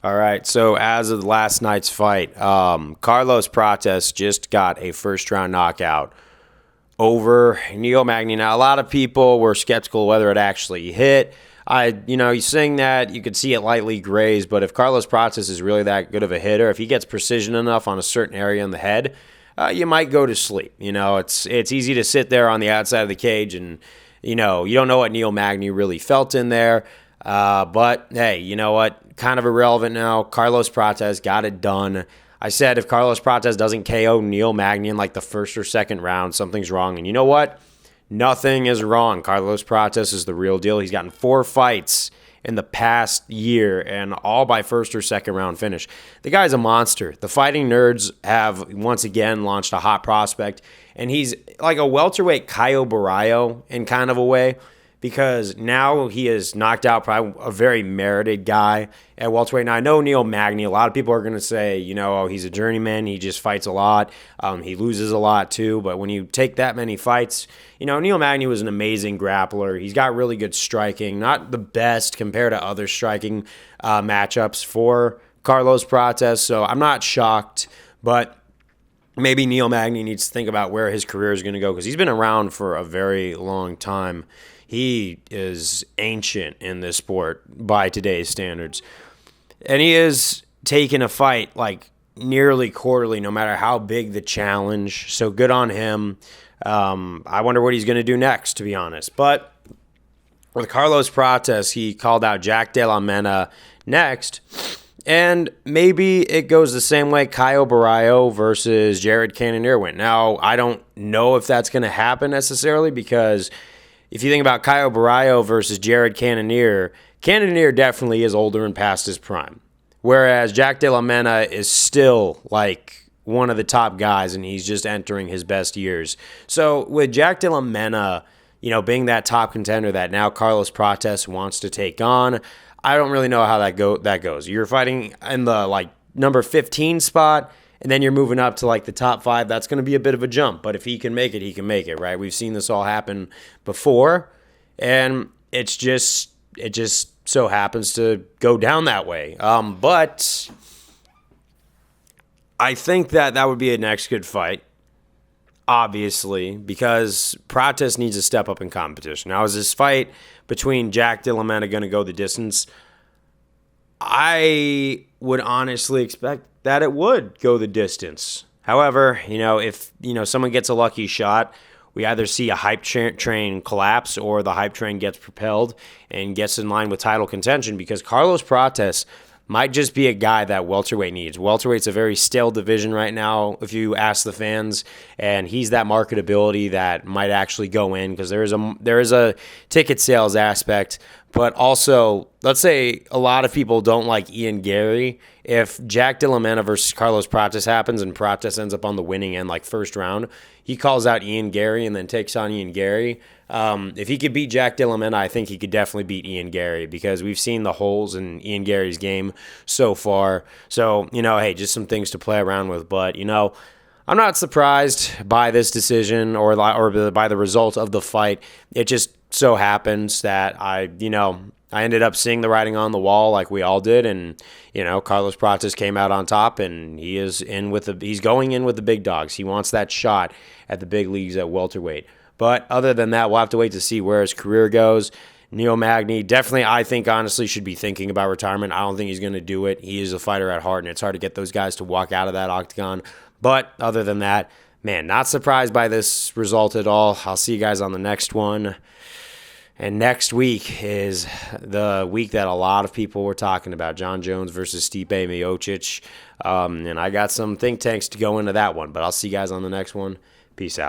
All right, so as of last night's fight, Carlos Prates just got a first-round knockout over Neil Magny. Now, a lot of people were skeptical whether it actually hit. He's saying that you could see it lightly grazed, but if Carlos Prates is really that good of a hitter, if he gets precision enough on a certain area in the head, you might go to sleep. It's easy to sit there on the outside of the cage and, you don't know what Neil Magny really felt in there. But, hey, you know what? Kind of irrelevant now. Carlos Prates got it done. I said if Carlos Prates doesn't KO Neil Magny in like the first or second round, something's wrong. And you know what? Nothing is wrong. Carlos Prates is the real deal. He's gotten 4 fights in the past year and all by first or second round finish. The guy's a monster. The Fighting Nerds have once again launched a hot prospect, and he's like a welterweight Caio Baralho in kind of a way, because now he has knocked out probably a very merited guy at welterweight. Now, I know Neil Magny, a lot of people are going to say, he's a journeyman. He just fights a lot. He loses a lot too. But when you take that many fights, Neil Magny was an amazing grappler. He's got really good striking, not the best compared to other striking matchups for Carlos Prates. So I'm not shocked, but maybe Neil Magny needs to think about where his career is going to go, because he's been around for a very long time. He is ancient in this sport by today's standards. And he is taking a fight like nearly quarterly, no matter how big the challenge. So good on him. I wonder what he's going to do next, to be honest. But with Carlos Prates, he called out Jack Della next. And maybe it goes the same way Caio Baralho versus Jared Cannonier went. Now, I don't know if that's going to happen necessarily, because if you think about Caio Baralho versus Jared Cannonier, Cannonier definitely is older and past his prime, whereas Jack Della is still like one of the top guys, and he's just entering his best years. So with Jack Della being that top contender that now Carlos Prates wants to take on, I don't really know how that goes. You're fighting in the number 15 spot, and then you're moving up to the top 5. That's going to be a bit of a jump. But if he can make it, he can make it, right? We've seen this all happen before, and it just so happens to go down that way. But I think that would be a next good fight, obviously, because Prates needs to step up in competition. Now, is this fight between Jack Della going to go the distance? I would honestly expect that it would go the distance. However, if someone gets a lucky shot, we either see a hype train collapse or the hype train gets propelled and gets in line with title contention, because Carlos Prates might just be a guy that welterweight needs. Welterweight's a very stale division right now, if you ask the fans, and he's that marketability that might actually go in, because there is a ticket sales aspect. But also, let's say a lot of people don't like Ian Gary. If Jack Della versus Carlos Prates happens and Prates ends up on the winning end, first round, he calls out Ian Gary and then takes on Ian Gary. If he could beat Jack Della, I think he could definitely beat Ian Gary, because we've seen the holes in Ian Gary's game so far. So, hey, just some things to play around with. But, I'm not surprised by this decision or by the result of the fight. It just so happens that I ended up seeing the writing on the wall like we all did, and Carlos Prates came out on top, and he's going in with the big dogs. He wants that shot at the big leagues at welterweight. But other than that, we'll have to wait to see where his career goes. Neil Magny definitely, I think, honestly, should be thinking about retirement. I don't think he's going to do it. He is a fighter at heart, and it's hard to get those guys to walk out of that octagon. But other than that, man, not surprised by this result at all. I'll see you guys on the next one. And next week is the week that a lot of people were talking about, John Jones versus Stipe Miocic. And I got some think tanks to go into that one, but I'll see you guys on the next one. Peace out.